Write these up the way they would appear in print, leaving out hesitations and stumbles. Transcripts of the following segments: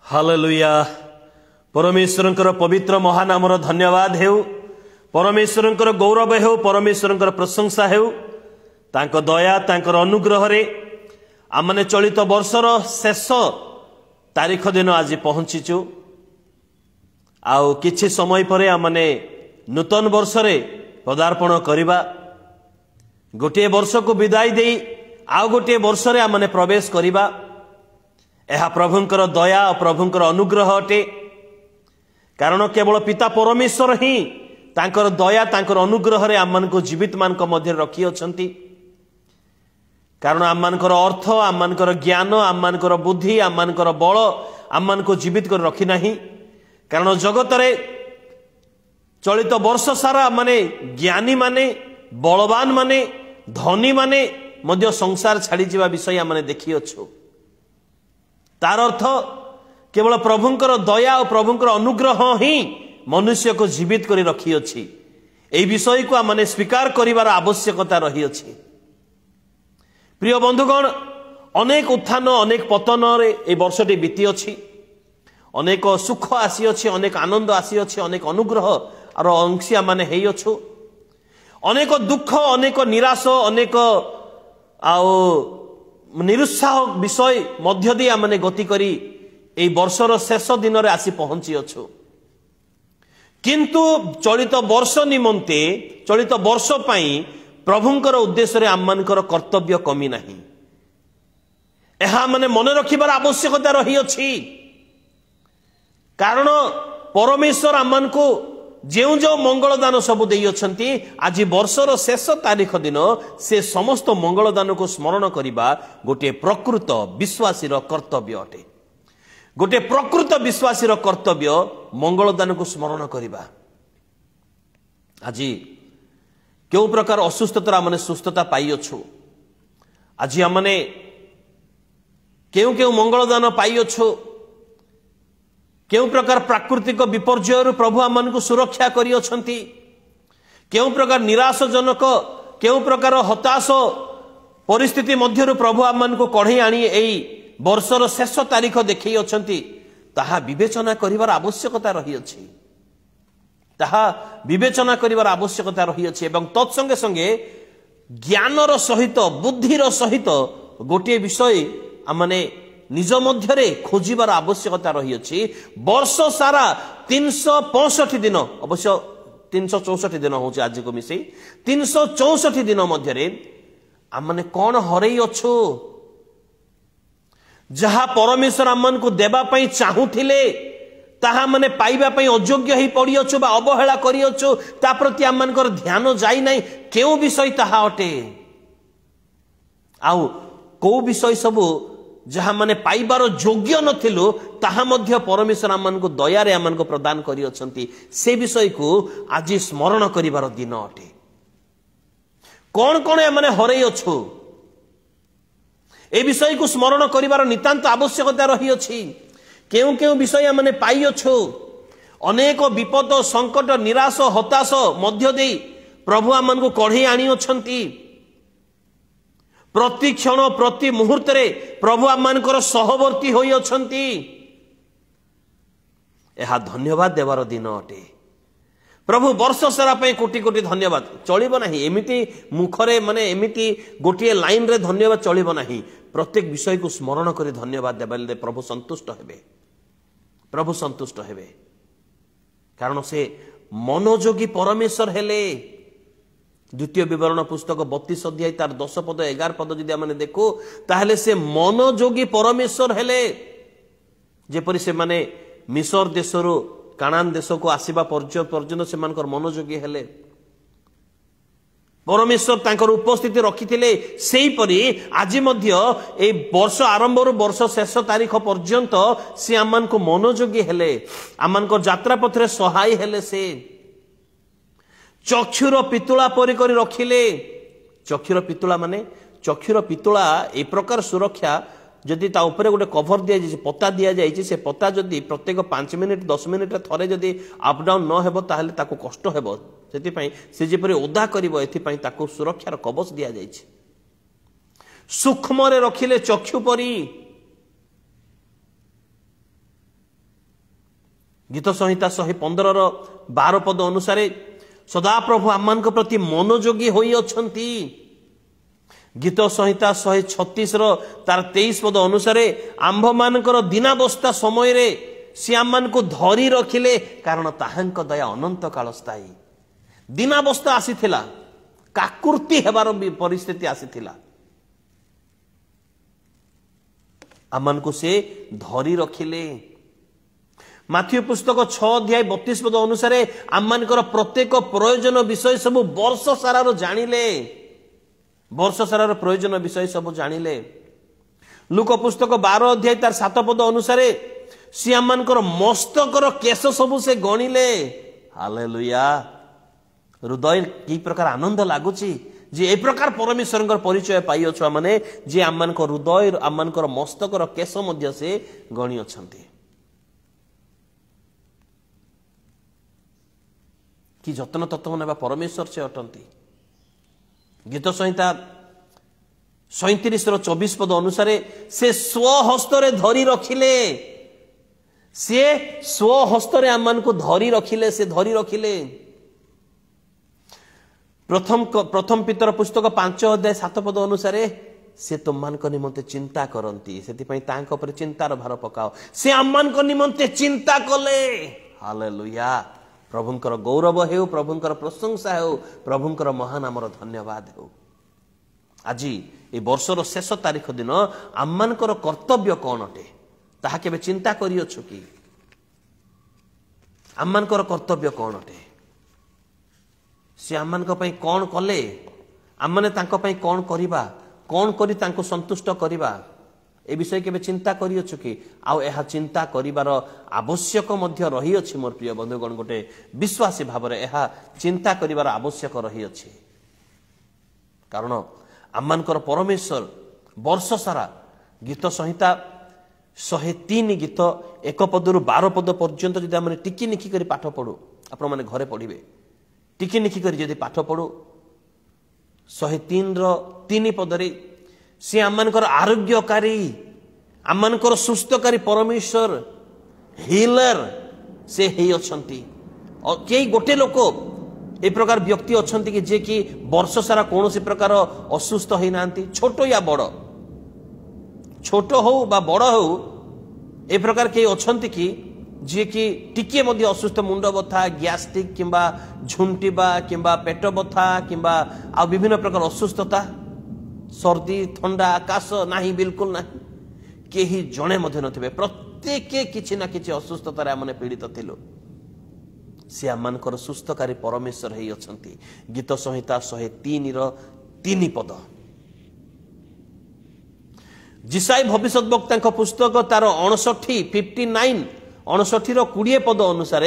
Hallelujah. परमेश्वरंकर पवित्र महानामर धन्यवाद हेउ, परमेश्वरंकर गौरव हेउ, परमेश्वरंकर प्रशंसा हेउ। तांको दया तांकर अनुग्रह रे आमने चलित वर्षर शेष तारीख दिन आज पहुंचीचु। आउ किछि समय परे आमने नूतन वर्ष रे पदार्पण करिबा। गोटे वर्ष को विदाई देई आउ गोटे वर्ष रे आमने प्रवेश करिबा। यह प्रभुंकर दया और प्रभुंकर अनुग्रह अटे। कारण केवल पिता परमेश्वर ही तांकर दया तांकर अनुग्रह रे आम को जीवित मान मध्य रखी अछंती। कारण आम मानकर अर्थ आम मानकर ज्ञान आम मानकर बुद्धि आम मानकर बल आम मान को जीवित कर रखी नहीं। कारण जगत रे चलित वर्ष सारा माने ज्ञानी माने बलवान माने धनी माने मध्य संसार छाड़ी जीवा विषय आम देखी अच्छु। तार अर्थ केवल प्रभुंकर दया और प्रभुंकर अनुग्रह ही मनुष्य को जीवित कर रखी अछि। एई विषय को आमने स्वीकार करिवार आवश्यकता रही अछि। प्रिय बंधुगण, अनेक उत्थान अनेक पतन रे ए वर्षटी बीती अछि। अनेक सुख आसी अछि, अनेक आनंद आसी अछि, अनेक अनुग्रह और अंशिया माने हेई अछु। अनेक दुख अनेक निराश अनेक आउ निरुत्साह विषय मध्य दी आमने गति करी एई वर्षर शेष दिन रे आसी पहुंची अछु। किंतु चलित वर्ष निमंते चलित वर्ष पई प्रभुंकर उद्देश्य रे आममानकर कर्तव्य कमी नाही। एहा माने मन रखिबार आवश्यकता रही अछि। कारण परमेश्वर आममानको जेउ जो मंगल दान सब देई अछंती, आज वर्षर शेष तारीख दिन से समस्त मंगल दान को स्मरण करिबा गोटे प्रकृत विश्वासीर कर्तव्य अटे। गोटे प्रकृत विश्वासीर कर्तव्य मंगल दान को स्मरण करिबा। आज क्यों प्रकार असुस्थता माने सुस्थता पाई अछु। आज हमने क्यों मंगल दान पाई अछु। केउ प्रकार प्राकृतिक विपर्यय प्रभु आम को सुरक्षा करी अछंती। केउ प्रकार निराशजनक केउ प्रकार हताश परिस्थिति मध्य प्रभु आम को कढ़ई आनी एई वर्षर शेष तारीख देखई अछंती। ताहा विवेचना करिवार आवश्यकता रही अछि। ताहा विवेचना करिवार आवश्यकता रही अछि। एवं तत्संगे संगे ज्ञानर सहित बुद्धिर सहित गोटे विषय आमने निज मध्यरे खोजिबार आवश्यकता रही अछि। वर्ष सारा 365 दिन, अवश्य 364 दिन होचे आज को मिसे 364 दिन मध्यरे आमने कौन हरई अछु। जहा परमेश्वर आमन को देबा पई चाहूथिले ताहा माने पाइबा पई अयोग्य ही पड़ी अछु बा अवहेला करी अछु। ता प्रति आमनकर ध्यान जाई नाही। केउ विषय ताहा अटे। आउ को विषय सब जहाँ माने पाइबार योग्य नथिलु ताहा मध्य परमेश्वर आमन को दया रे आमन को प्रदान करी अछंती। से विषय को आज स्मरण करिवार दिन अटे। कौन कौन माने हरई अछु ए विषय को स्मरण करिवार नितांत आवश्यकता रही अछि। केउ केउ विषय माने पाई अछु। अनेक विपद संकट निराश हताश मध्य देई प्रभु आमन को कढ़ई आनी अछंती। प्रति क्षण प्रति मुहूर्त रे प्रभु आमनकर सहवर्ती होई अछंती। एहा धन्यवाद देवार दिन अटे। प्रभु वर्ष सारा पे कोटि कोटि धन्यवाद चलिबो नाही। एमिति मुखरे माने एमिति गोटिए लाइन रे धन्यवाद चलिबो नाही। प्रत्येक विषय को स्मरण करी धन्यवाद देबाले प्रभु संतुष्ट हेबे। प्रभु संतुष्ट हेबे। कारण से मनोयोगी परमेश्वर हेले। द्वितीय विवरण पुस्तक 32 अध्याय तार 10 पद 11 पद जदि आमने देखो ताहले से मनोयोगी परमेश्वर हेले। जेपरि से माने मिस्र देशरो कानान देश को आसीबा पर्यंत से मानकर मनोयोगी हेले। परमेश्वर तांकर उपस्थिति रखिथिले। सेही परि आज मध्य ए वर्ष आरंभ रु वर्ष शेष तारीख पर्यंत से आमन को मनोयोगी हेले। आमन को यात्रा पथरे सहाय हेले। से चक्षुर पितुला परि करी रखिले। चक्षुर पितुला माने चक्षुर पितुला ए प्रकार सुरक्षा जदि ता ऊपर गोटे कभर दिया जाय पता दिया जाय से पता जदि प्रत्येक 5 मिनिट 10 मिनिट थरे जदि अप डाउन न हेबो ताहले ताको कष्ट हेबो। सेति पई से जेपरि ओदा करिवो एथि पई ताको सुरक्षार कवच दिया जाय छै। सूक्ष्म रे रखिले चक्षु परि गीत संहिता 115 पद अनुसार सदाप्रभु आम प्रति मनोयोगी होई अछंती। गीत संहिता 136 तार 23 पद अनुसार आंभ मानकर दीनावस्था समय रे सी आम को धरी रखिले कारण ताहांक दया अनंत काल स्थायी। दीनावस्था आसीथिला, काकुर्ती हेबार परिस्थिति आसीथिला, आमान को से धरी रखिले। माथ्यू पुस्तक 6 अध्याय 32 पद अनुसार आममानकर प्रत्येक प्रयोजन विषय सब वर्ष सारार जानिले, वर्ष सारार प्रयोजन विषय सब जानिले। लूक पुस्तक 12 अध्याय तार 7 पद अनुसार सी आममानकर मस्तकर केश सब से गणिले। हालेलुया। हृदय की प्रकार आनंद लागुची जे ए प्रकार परमेश्वर परिचय पाई अछु माने जे आममानकर हृदय आममानकर मस्तकर केश मध्य से गणी अछंती। कि जतन तत्व नेबा परमेश्वर से अटंती। गीत संहिता 37:24 पद अनुसार से स्वहस्तरे धरी रखिले, से स्वहस्तरे आमान को धरी रखिले, से धरी रखिले। प्रथम पितर पुस्तक 5 अध्याय 7 पद अनुसार से तुममान निमंते चिंता करती, से तांको पर चिंतार भार पकाओ। से आमान निमंते चिंता कले। हालेलुया। प्रभुंकर गौरव हेउ, प्रभुंकर प्रशंसा हेउ, प्रभुंकर महानामर धन्यवाद हेउ। आज ए वर्षर शेष तारीख दिन आममानकर कर्तव्य कौन अटे ताहा केबे चिंता करियछु कि? आममानकर कर्तव्य कौन अटे? से आममानक पई कौन कले? आममाने तांको पई कौन करिबा? कौन करी तांको संतुष्ट करिबा? ए विषय केबे चिंता करियछु कि? आउ एहा चिंता करिबार आवश्यक मध्य रही अछि मोर प्रिय बंधुगण। गोटे विश्वासी भाबरे एहा चिंता करिबार आवश्यक रही अछि, कारण आममानकर परमेश्वर वर्ष सारा गीत संहिता 103 गीत 1 पदरु 12 पद पर्यंत जदि आमने टिकी निखि करी पाठ पढु, आपण माने घरे पढिबे, टिकी निखि करी जदि पाठ पढु 103 रो 3 पदरे से आममानकर आरोग्यकारी, आममानकर सुस्थकारी परमेश्वर हिलर से हेई अछंती। और केई गोटे लोक ए प्रकार व्यक्ति अछंती कि जे कि वर्ष सारा कोनोसी प्रकार असुस्थ होई नांती, छोटो या बड़, छोटो हो बा बड़ हो, ए प्रकार के अछंती कि जे कि टिके मध्ये असुस्थ, मुंड बथा, गैस्ट्रिक किंबा झुंटीबा किंबा पेट बथा किंबा आ विभिन्न प्रकार असुस्थता, सर्दी थंडा काश नाही, बिल्कुल नाही, केही जणे मध्ये नथिबे। प्रत्येक किछि ना किछि असुस्थतारे आमने पीड़ित थिलु। से आममानकर सुस्थकारी परमेश्वर हेई अछंती। गीत संहिता 103 रो 3 पद। जिसाई भविष्यत वक्ता पुस्तक तार 59 रो 20 पद अनुसार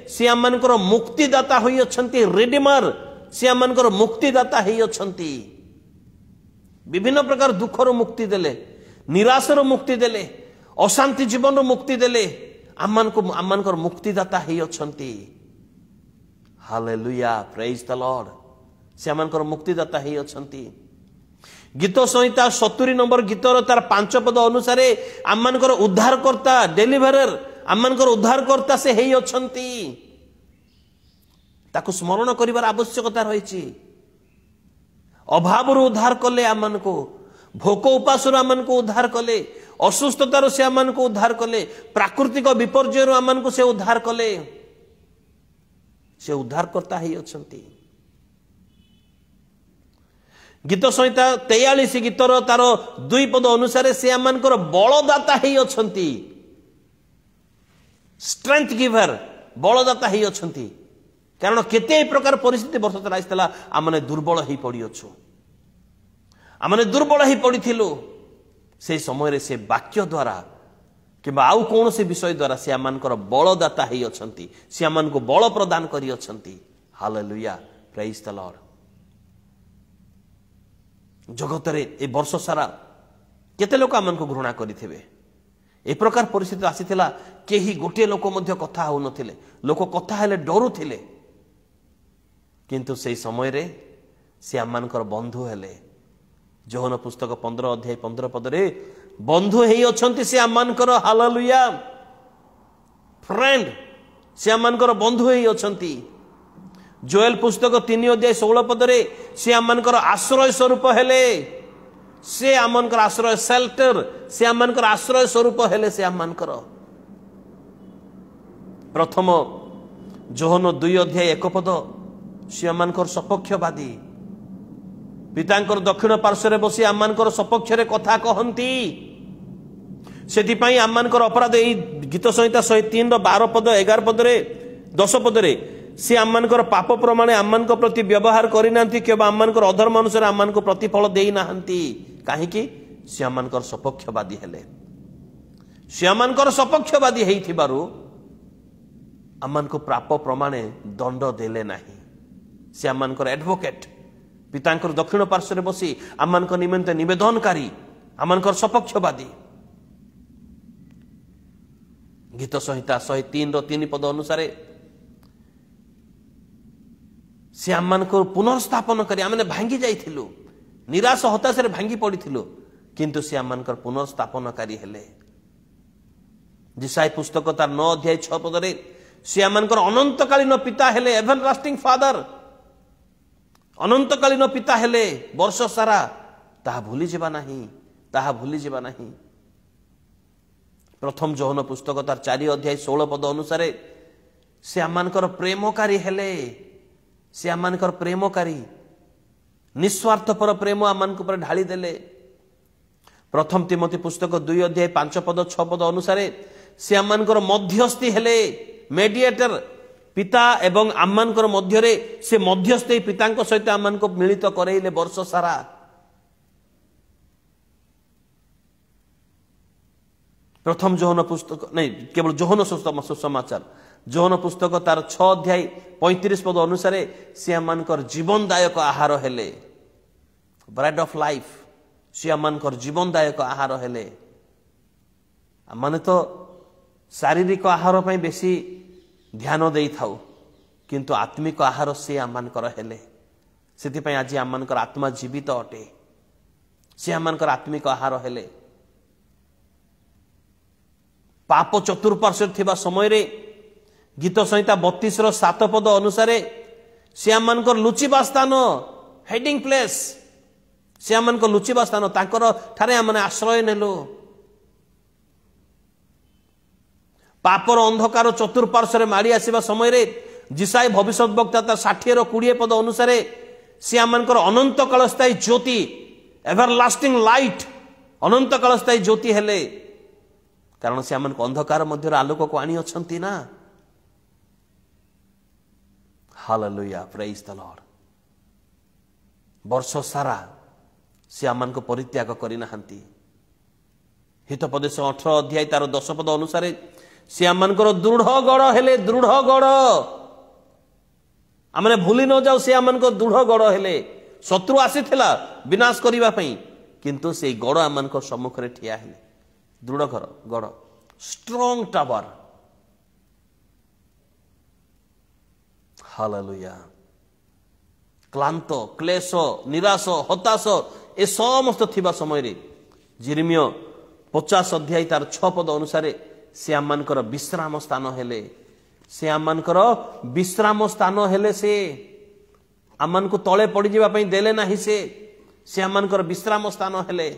से आममानकर मुक्तिदाता होई अछंती, रिडीमर। से आममानकर मुक्तिदाता हेई अछंती। विभिन्न प्रकार दुखर मुक्ति देले, निराशर मुक्ति देले, अशांति जीवन मुक्ति देले, आममानकर मुक्तिदाता हेई अछंती। Hallelujah, praise the Lord. से आममानकर मुक्तिदाता हेई अछंती। गीत संहिता 70 नंबर गीतर तार 5 पद अनुसार आममानकर उद्धारकर्ता, डेलिभरर, आममानकर उद्धारकर्ता से हेई अछंती। ताकु स्मरण करिवार आवश्यकता रहिछि। अभाव उद्धार कले आमन को, भोक उपास आमन को उद्धार कले, असुस्थतार से आमन को उद्धार कले, प्राकृतिक विपर्यय आमन को से उद्धार कले। से उद्धारकर्ता ही अछंती। गीत संहिता 43 गीतर तार 2 पद अनुसार से आमनकर बलदाता ही अछंती, स्ट्रेंथ गिवर, बलदाता ही अछंती। कारण केते प्रकार परिस्थिति वर्ष तरा आइसला, आमने दुर्बल ही पड़ी अछु, आमने दुर्बल ही पड़िथिलु। से समय रे से वाक्य द्वारा किबा आउ कौन से विषय द्वारा से आमनकर बलदाता ही अछंती, से आमन को बल प्रदान करी अछंती। Hallelujah, praise the Lord. जगत रे ए वर्ष सारा केते लोक आमन को घृणा करिथिबे। ए प्रकार परिस्थिति आसीथिला, केही गोटे लोक मध्य कथा हो नथिले, लोक कथा हेले डरुथिले, किंतु से समय रे से आममानकर बंधु हेले। जोहन पुस्तक 15 अध्याय 15 पदरे बंधु हेई अछंती से आममानकर। हालेलुया, फ्रेंड, से आमनकर बंधु ही अछंती। जोएल पुस्तक 3 अध्याय 16 पदरे से आमनकर आश्रय स्वरूप हेले, से आमनकर आश्रय शेल्टर, से आमनकर आश्रय स्वरूप हेले, से आमनकर प्रथम जोहन 2 अध्याय 1 पद से आमनकर सपक्षवादी, पितांकर दक्षिण पार्श्व बसी आमनकर सपक्ष कथा कहती। से आमनकर अपराध यही गीत संहिता 103 12 पद 11 पदरे 10 पदरे सी आमनकर पाप प्रमाण आम प्रति व्यवहार करना केवल आमनकर अधर्म अनुसार आम प्रतिफल देना कहीं सी आमनकर सपक्षवादी हेले, सी आमनकर सपक्षवादी हेइथिबारु आमनको पाप प्रमाण दंड देले नाही। सी आमनकर एडवोकेट, पितांकर दक्षिण पार्श्व बसी आमनकर निमित्त निवेदनकारी, आमनकर सपक्षवादी। गीत संहिता 103 पद अनुसार से आम को पुनर्स्थापन कर आम भांगी जाइथिलु, निराश हताश भांगी पड़िथिलु, किंतु से आम पुनर्स्थापनकारी हेले। जिसाई पुस्तक तार 9 अध्याय 6 पदरे से आमनकर अनंतकालीन पिता हेले, एवरलास्टिंग फादर, अनंतकालीन पिता हेले। वर्ष सारा ताहा भूली जिबा नाही, ताहा भूली जिबा नाही। प्रथम जोहन पुस्तक तार 4 अध्याय 16 पद अनुसार से आमनकर प्रेमकारी हेले, से आमनकर प्रेमकारी, निस्वार्थपर प्रेम आमनक ऊपर ढाली देले। प्रथम तिमोथी पुस्तक 2 अध्याय 5 पद 6 पद अनुसार से आमनकर मध्यस्थी हेले, मेडिएटर, पिता एवं आमनकर मध्यरे से मध्यस्थी पितांक सहित आमनक मिलित करैले वर्ष सारा। प्रथम जोहन पुस्तक नहीं केवल जोहन सुसमाचार, जोहन पुस्तक तार 6 अध्याय 35 पद अनुसार से आमनकर जीवनदायक आहार हेले, ब्रेड ऑफ लाइफ, से आमनकर जीवनदायक आहार हेले। आमने तो शारीरिक आहार पई बेसी ध्यान देई थाउ, किंतु आत्मिक आहार से आमनकर हेले। सेति पई आज आमनकर आत्मा जीवित अटे, से आमनकर आत्मिक आहार हेले। पाप चतुर्पार्श्व थिबा समय रे गीत संहिता 32 7 पद अनुसार से आमनकर लुचिबा स्थान, हेडिंग प्लेस, से आमनकर लुचिबा स्थान, तांकर ठारे आमने आश्रय नेलो। पापर अंधकार चतुर्पार्श्व माड़ी आसीबा समय रे जिसाई भविष्यत वक्ता तार 60 20 पद अनुसार से आमनकर अनंत कालस्थायी ज्योति, एवरलास्टिंग लाइट, अनंत कालस्थायी ज्योति हेले। कारण से आमन अंधकार मध्य आलोक को आनी अछंती ना। Hallelujah, praise the Lord. वर्ष सारा से आमन को परित्याग करिना हंती। हितोपदेश 18 अध्याय तार 10 पद अनुसार से आमनकर दृढ़ गढ़ हेले, दृढ़ गढ़। आमने भूली न जाऊ से आमनकर दृढ़ गढ़ हेले। शत्रु आसीथिला विनाश करिबा पई, किंतु से गढ़ आमनकर सम्मुख रे ठिया हेले। दृढ़ घर गढ़, स्ट्रॉन्ग टावर। हालेलुया। क्लांत, क्लेश, निराश, हताश ए समस्त थिबा समय रे जिर्मिया 50 अध्याय तार 6 पद अनुसार से आमनकर विश्राम स्थान हेले, से आमनकर विश्राम स्थान हेले। से आमन को तळे पड़ी जिबा पई देले नाही, से आमनकर विश्राम स्थान हेले।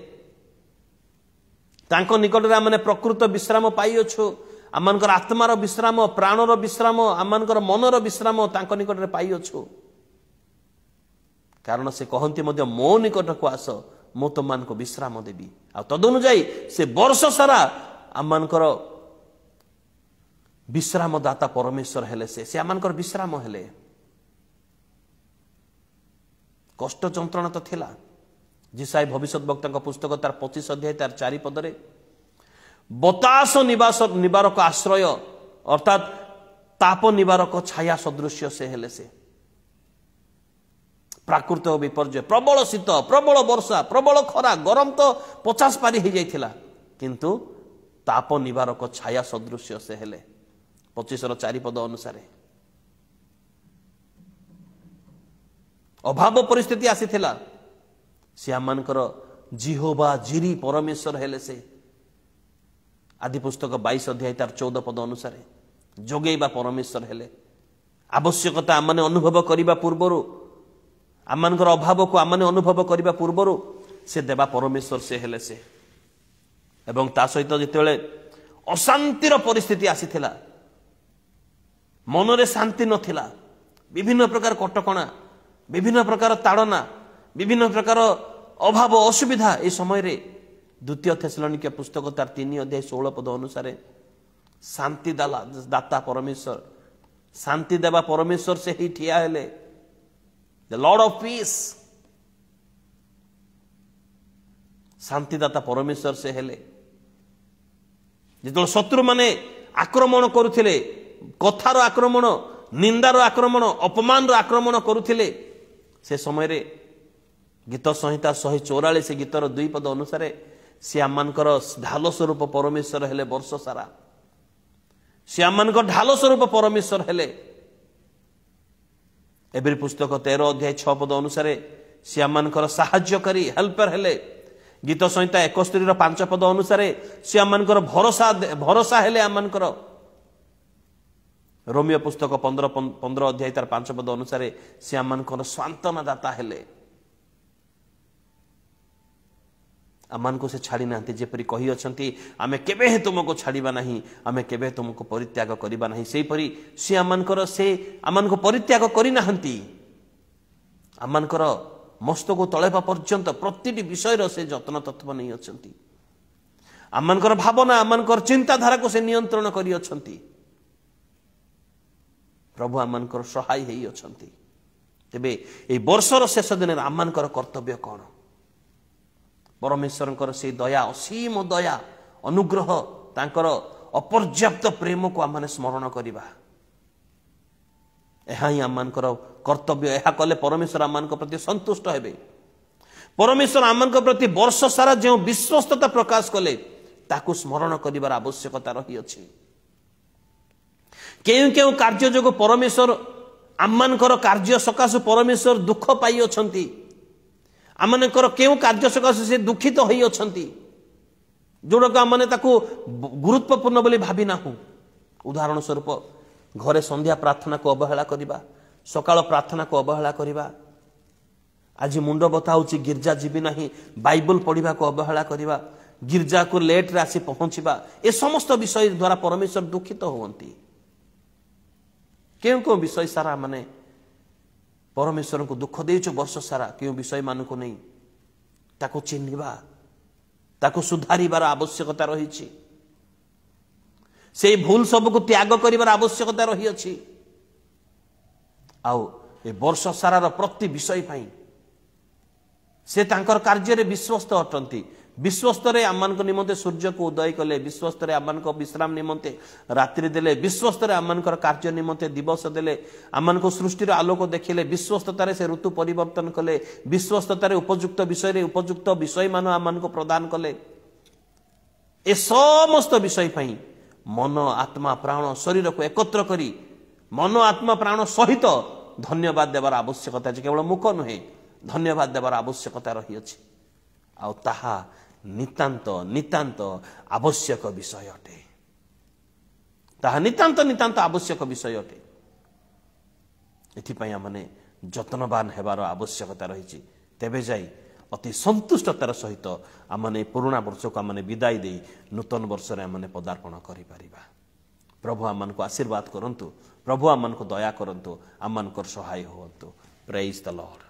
तांको निकट रे आमने प्रकृत विश्राम पाई अछु। आमनकर आत्मार विश्राम, प्राणर विश्राम, आमनकर मनर विश्राम तांको निकट रे पाई अछु। कारण से कहंती मध्य मो निकट को आस, मो तुमन को विश्राम देबी। आ तदनुजाई से वर्ष सारा आमनकर विश्राम दाता परमेश्वर हेले। से आमनकर विश्राम हेले। कष्ट जंत्रणा तो थिला। जिसाई भविष्यत वक्ता पुस्तक तार 25 अध्याय तार 4 पदरे बतास निवारक आश्रय अर्थात ताप निवारक छाया सदृश्य से हेले। से प्राकृतिक विपर्य, प्रबल शीत, प्रबल वर्षा, प्रबल खरा, गरम तो 50 पारी हो जाइथिला, किंतु ताप निवारक छाया सदृश्य से हेले। 25 4 पद अनुसार अभाव परिस्थिति आसीथिला, से आमनकर जिहोवा जिरी परमेश्वर हेले। से आदि पुस्तक 22 अध्याय तार 14 पद अनुसार जोगेबा परमेश्वर हेले आवश्यकता आम अनुभव करने पूर्वर आम अभाव को आम अनुभव करने पूर्वर से देवा परमेश्वर से हेले से एवं ता सहित जितेबाला अशांतिर परिस्थिति आसीथिला मनरे शांति नथिला विभिन्न प्रकार कटकणा विभिन्न प्रकार ताड़ना विभिन्न प्रकार अभाव असुविधा ए समय रे द्वितीय थेसलोनिके पुस्तक तार 3 अध्याय 16 पद अनुसार शांति दाता परमेश्वर शांति देवा परमेश्वर से ही ठिया हेले द लॉर्ड ऑफ पीस शांतिदाता परमेश्वर से हेले जो शत्रु माने आक्रमण करुथिले कथार आक्रमण निंदार आक्रमण अपमान आक्रमण करुथिले से समय रे गीत संहिता 144 गीतर 2 पद अनुसार से आमनकर ढाल स्वरूप परमेश्वर हेले वर्ष सारा से आमनकर ढाल स्वरूप परमेश्वर हेले एवरी पुस्तक 13 अध्याय 6 पद अनुसार से आमनकर सहाय्यकारी हेल्पर हेले गीत संहिता 71 5 पद अनुसार से आमनकर भरोसा हेले आमनकर रोमियो पुस्तक 15 अध्याय तार 5 पद अनुसार से आमनकर सांत्वना दाता हेले आमान को से छाड़ी नांती जेपरी कही अछंती आमे केबे हे तुमको छाड़ीबा नहीं आमे केबे तुमको परित्याग करिबा नहीं सेही परी से आमानकर से आमान को परित्याग करि नाहंती आमानकर मस्तक तळेबा पर्यंत प्रतिटी विषय रो से जत्न तत्व नहीं अछंती आमानकर भावना आमानकर चिंताधारा को से नियंत्रण करि अछंती प्रभु आमानकर सहाय हेई अछंती तेबे ए वर्षर शेष दिन आमानकर कर्तव्य कोन परमेश्वर से दया असीम दया अनुग्रह तांकर अपर्याप्त प्रेम को आम स्मरण करवा ही आम कर्तव्य यह कले परमेश्वर आम प्रति संतुष्ट हेबे परमेश्वर आम प्रति वर्ष सारा जो विश्वस्तता प्रकाश कले ताकू स्मरण कर आवश्यकता रही अछि केउ केउ कार्य जो परमेश्वर आमनकर कार्य सकाशु परमेश्वर दुख पाई अछंती आमनकर केउ कार्य सकाशु से दुखित होई अछंती जोड़क आमने ताकू गुरुत्वपूर्ण बोली भाबी नाहु उदाहरण स्वरूप घरे संध्या प्रार्थना को अवहेला करिबा सकाळ प्रार्थना को अवहेला करिबा आज मुंड बता होची गिरजा जीवी नाही बाइबल पढ़िबा को अवहेला करिबा गिरजा को लेट रे आसी पहुंचीबा ए समस्त विषय द्वारा परमेश्वर दुखित होवंती केउ विषय सारा माने परमेश्वर को दुख देइछ वर्ष सारा केउ विषय मान को नहीं ताको चिन्हिबा ताको सुधारिबार आवश्यकता रही से भूल सब को त्याग करिबार आवश्यकता रही अछि आउ ए वर्ष सारार प्रति विषय पाई से तांकर कार्य रे विश्वस्त अटंती विश्वस्त रे आमान को निमंते सूर्य को उदय कले विश्वस्त रे आमान को विश्राम निमंते रात्रि देले विश्वस्त रे आमान को कार्य निमंते दिवस देले आमान को सृष्टि रो आलोक देखिले विश्वस्तता रे से ऋतु परिवर्तन कले विश्वस्तता रे उपयुक्त विषय मान आमान को प्रदान कले ए समस्त विषय पाई मन आत्मा प्राण शरीर को एकत्र करी मन आत्मा प्राण सहित धन्यवाद देवार आवश्यकता है केवल मुख नुहे धन्यवाद देवार आवश्यकता रही अछि आउ ताहा नितांत नितांत आवश्यक विषय अटे ताहा नितांत नितांत आवश्यक विषय अटे एथिपई आमने जतनवान हेबार आवश्यकता रही तेबे जाई अति संतुष्टतार सहित आमने पुराणा वर्ष को आमने विदाय दे नूतन वर्ष रे आमने पदार्पण करि परिबा प्रभु आमन को आशीर्वाद करंतु प्रभु आमन को दया करंतु आमन को सहाय होवंतु प्रेज द लॉर्ड।